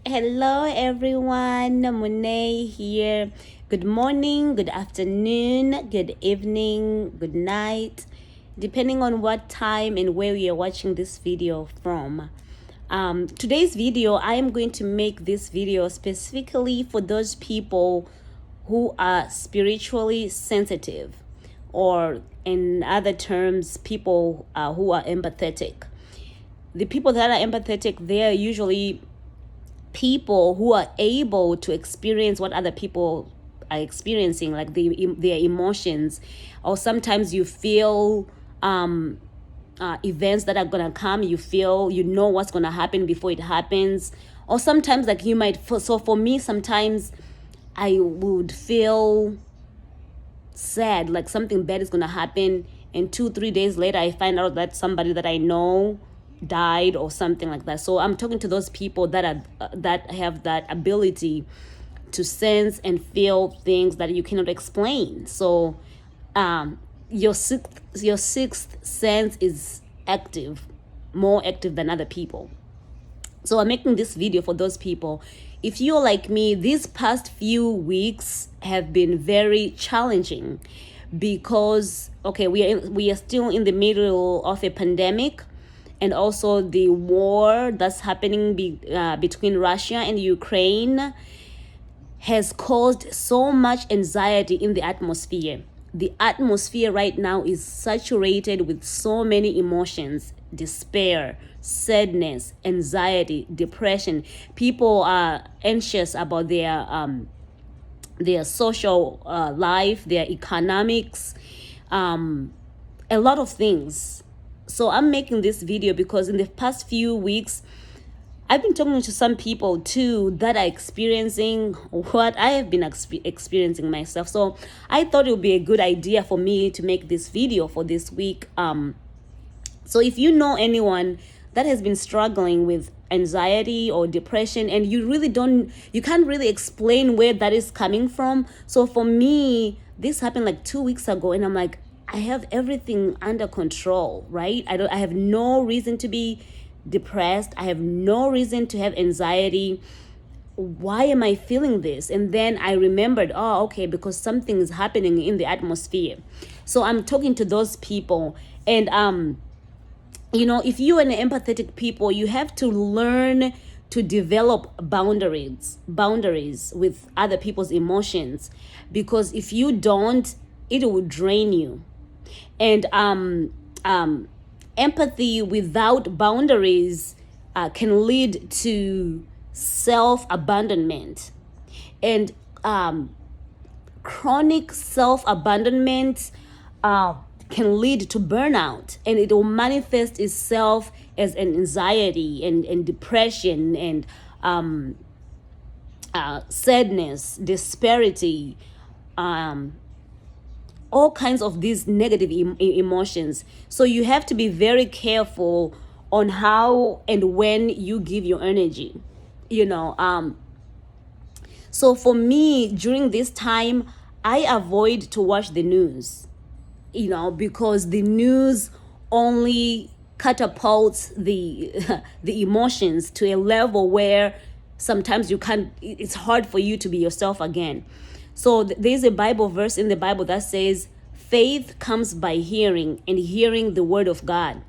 Hello everyone, Monet here. Good morning, good afternoon, good evening, good night, depending on what time and where you're watching this video from. Today's video, I am going to make this video specifically for those people who are spiritually sensitive, or in other terms, people who are empathetic. The people that are empathetic, they are usually people who are able to experience what other people are experiencing, like their emotions. Or sometimes you feel events that are gonna come, you know what's gonna happen before it happens. Or sometimes like you might so for me, sometimes I would feel sad, like something bad is gonna happen, and 2-3 days later I find out that somebody that I know died or something like that. So I'm talking to those people that have that ability to sense and feel things that you cannot explain. So your sixth sense is active, more active than other people. So I'm making this video for those people. If you're like me, these past few weeks have been very challenging because we are still in the middle of a pandemic, and also the war that's happening between Russia and Ukraine has caused so much anxiety in the atmosphere. The atmosphere right now is saturated with so many emotions: despair, sadness, anxiety, depression. People are anxious about their social life, their economics, a lot of things. So I'm making this video because in the past few weeks, I've been talking to some people too that are experiencing what I have been experiencing myself. So I thought it would be a good idea for me to make this video for this week. So if you know anyone that has been struggling with anxiety or depression, and you can't really explain where that is coming from. So for me, this happened like 2 weeks ago, and I'm like, I have everything under control, right? I have no reason to be depressed. I have no reason to have anxiety. Why am I feeling this? And then I remembered, okay, because something is happening in the atmosphere. So I'm talking to those people. And if you're an empathetic people, you have to learn to develop boundaries with other people's emotions, because if you don't, it will drain you. And empathy without boundaries can lead to self-abandonment, and chronic self-abandonment can lead to burnout, and it will manifest itself as an anxiety and depression and sadness, disparity, all kinds of these negative emotions. So you have to be very careful on how and when you give your energy. So for me, during this time, I avoid to watch the news, because the news only catapults the the emotions to a level where sometimes it's hard for you to be yourself again. So there's a Bible verse in the Bible that says, faith comes by hearing, and hearing the word of God.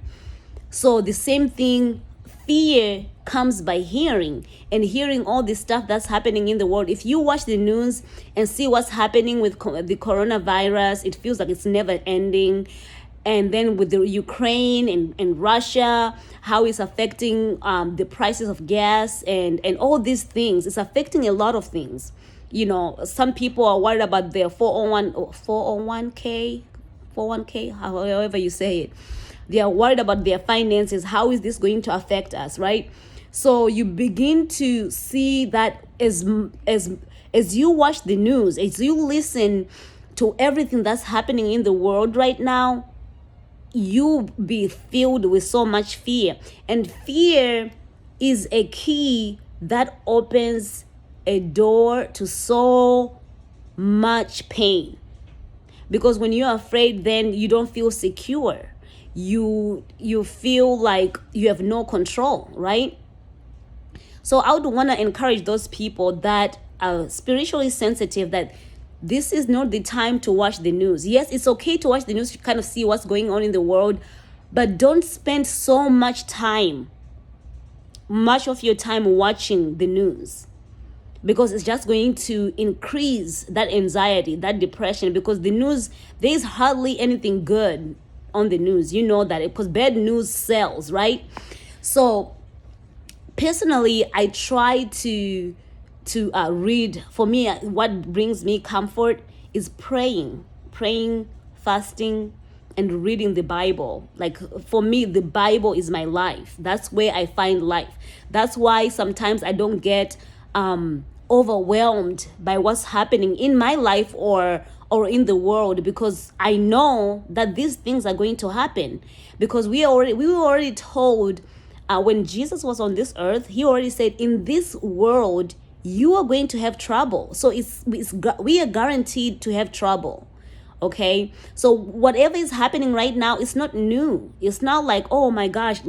So the same thing, fear comes by hearing, and hearing all this stuff that's happening in the world. If you watch the news and see what's happening with the coronavirus, it feels like it's never ending. And then with the Ukraine and Russia, how it's affecting the prices of gas and all these things. It's affecting a lot of things. Some people are worried about their 401k, however you say it. They are worried about their finances. How is this going to affect us, right? So you begin to see that as you watch the news, as you listen to everything that's happening in the world right now, you be filled with so much fear. And fear is a key that opens a door to so much pain, because when you're afraid, then you don't feel secure. You feel like you have no control, right? So I would want to encourage those people that are spiritually sensitive that this is not the time to watch the news. Yes, it's okay to watch the news to kind of see what's going on in the world, but don't spend so much of your time watching the news, because it's just going to increase that anxiety, that depression, because the news, there's hardly anything good on the news. You know that, because bad news sells, right? So personally, I try to read. For me, what brings me comfort is praying, fasting, and reading the Bible. Like, for me, the Bible is my life. That's where I find life. That's why sometimes I don't get overwhelmed by what's happening in my life or in the world, because I know that these things are going to happen, because we were already told when Jesus was on this earth, he already said, in this world you are going to have trouble. So we are guaranteed to have trouble. Okay, so whatever is happening right now, it's not new. It's not like, oh my gosh,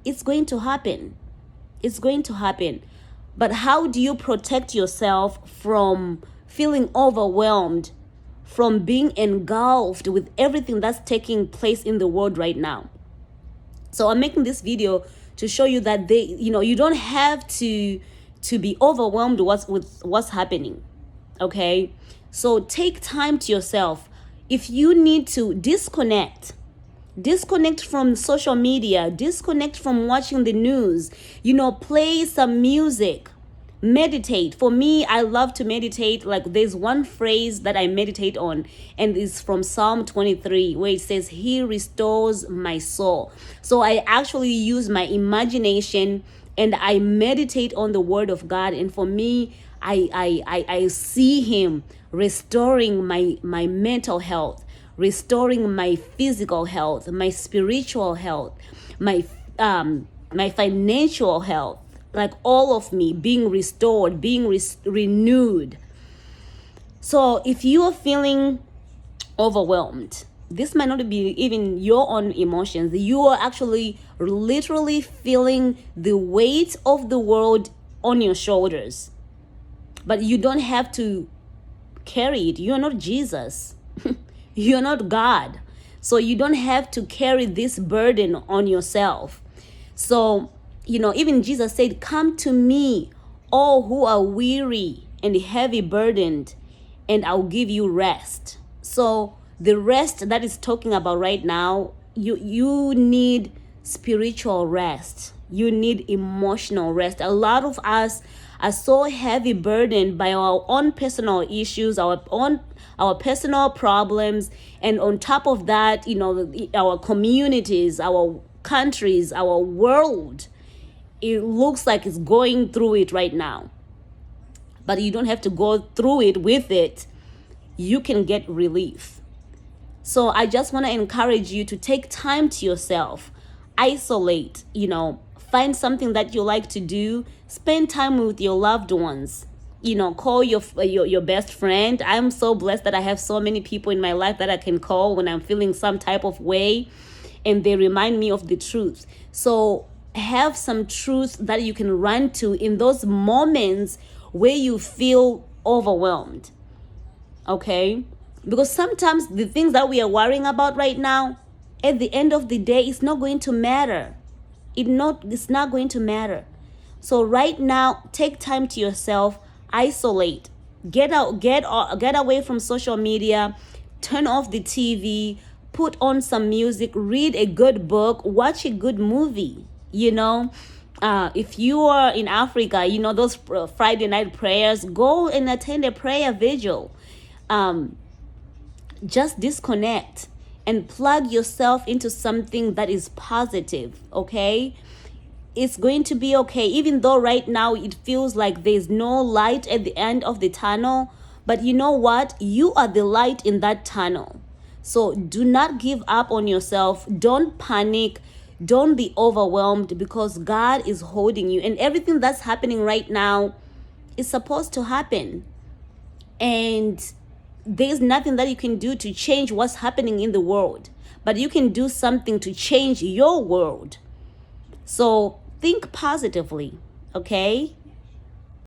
it's going to happen. It's going to happen. But how do you protect yourself from feeling overwhelmed, from being engulfed with everything that's taking place in the world right now? So I'm making this video to show you that you don't have to be overwhelmed with what's happening. Okay, so take time to yourself. If you need to disconnect from social media, disconnect from watching the news, play some music, meditate. For me, I love to meditate. Like, there's one phrase that I meditate on, and it's from Psalm 23, where it says, he restores my soul. So I actually use my imagination and I meditate on the word of God. And for me, I see him restoring my mental health, restoring my physical health, my spiritual health, my financial health, like all of me being restored, being renewed. So if you are feeling overwhelmed, this might not be even your own emotions. You are actually literally feeling the weight of the world on your shoulders. But you don't have to carry it. You're not Jesus. You're not God. So you don't have to carry this burden on yourself. So, even Jesus said, come to me, all who are weary and heavy burdened, and I'll give you rest. So the rest that is talking about right now, you need spiritual rest. You need emotional rest. A lot of us are so heavy burdened by our own personal issues, our personal problems, and on top of that, our communities, our countries, our world, it looks like it's going through it right now. But you don't have to go through it with it. You can get relief. So I just want to encourage you to take time to yourself, isolate, find something that you like to do, spend time with your loved ones, call your best friend. I'm so blessed that I have so many people in my life that I can call when I'm feeling some type of way, and they remind me of the truth. So have some truth that you can run to in those moments where you feel overwhelmed. Okay? Because sometimes the things that we are worrying about right now, at the end of the day, it's not going to matter. It's not going to matter. So right now, take time to yourself, isolate, get away from social media, turn off the TV, put on some music, read a good book, watch a good movie. If you are in Africa, those Friday night prayers, go and attend a prayer vigil. Just disconnect and plug yourself into something that is positive, okay? It's going to be okay, even though right now it feels like there's no light at the end of the tunnel. But you know what? You are the light in that tunnel. So do not give up on yourself. Don't panic. Don't be overwhelmed, because God is holding you. And everything that's happening right now is supposed to happen. And there's nothing that you can do to change what's happening in the world. But you can do something to change your world. So think positively, okay?